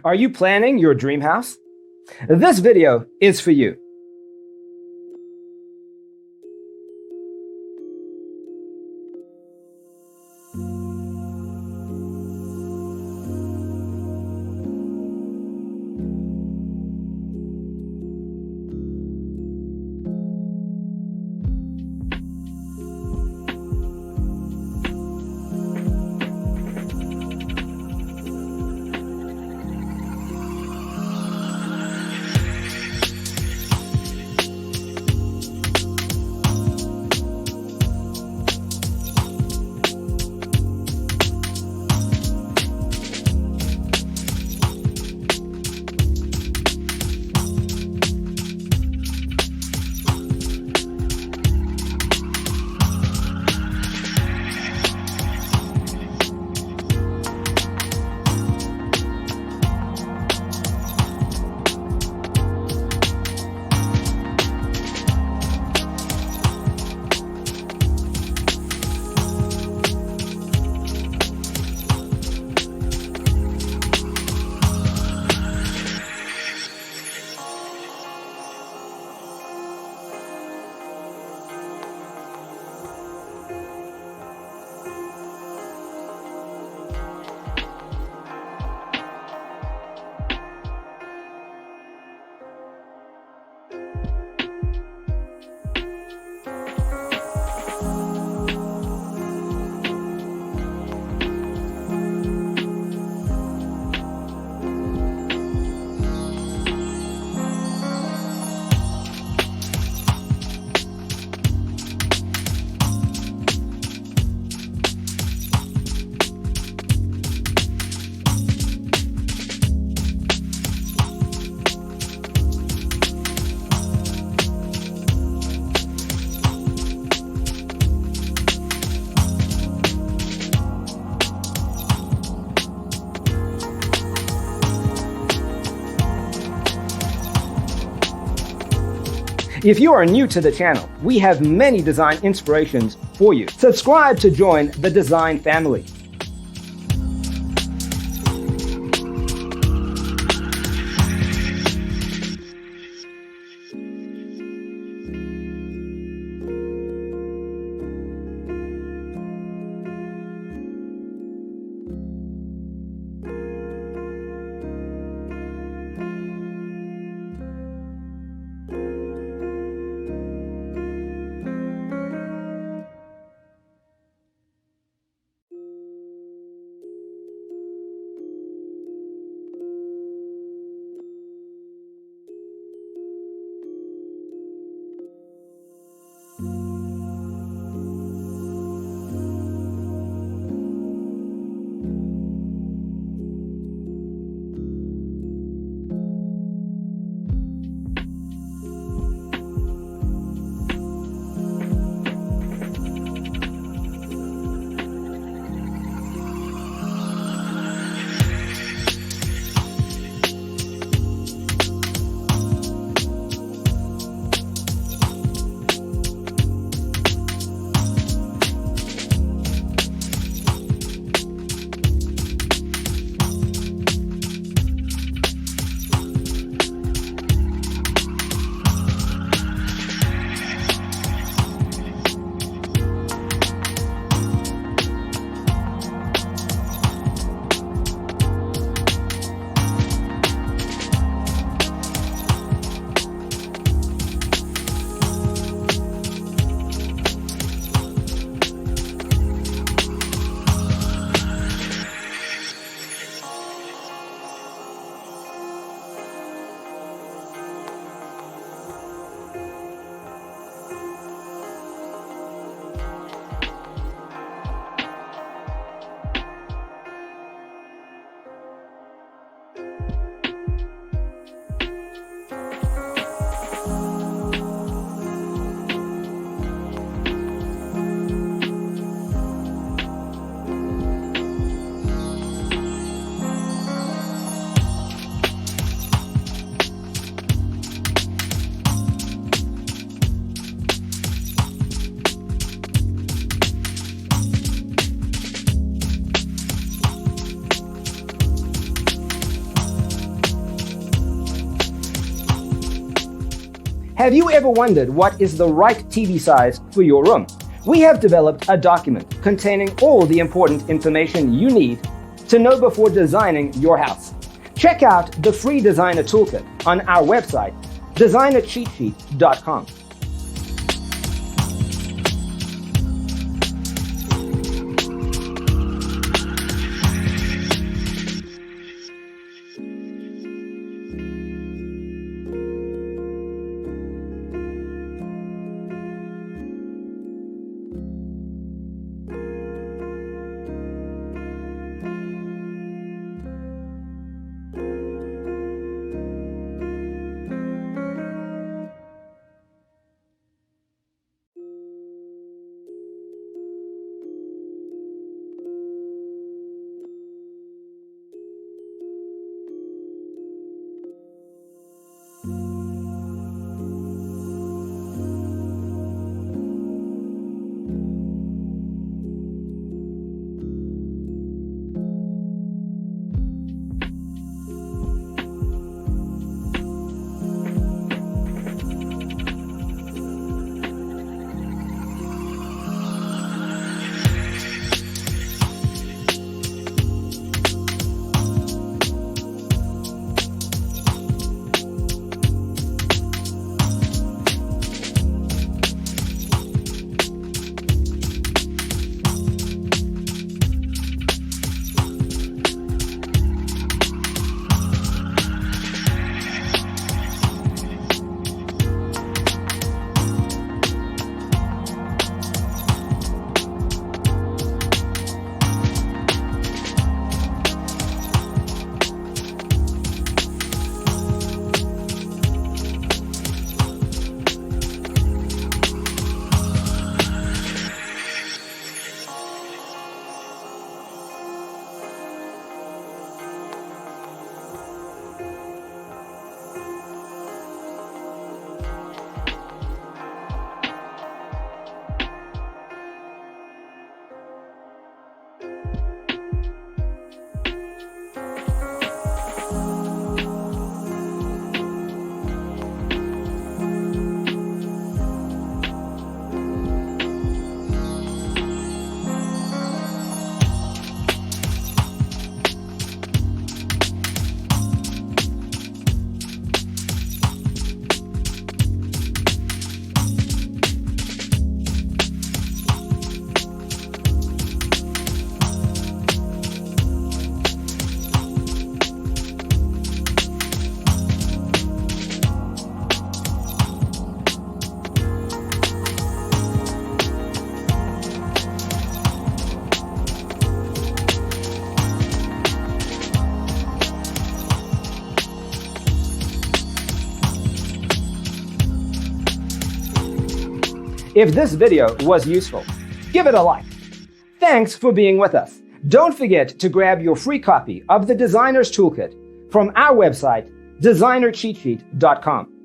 Are you planning your dream house? This video is for you. If you are new to the channel, we have many design inspirations for you. Subscribe to join the design family. Have you ever wondered what is the right TV size for your room? We have developed a document containing all the important information you need to know before designing your house. Check out the free designer toolkit on our website, designercheatsheet.com. If this video was useful, give it a like. Thanks for being with us. Don't forget to grab your free copy of the Designer's Toolkit from our website, designercheatsheet.com.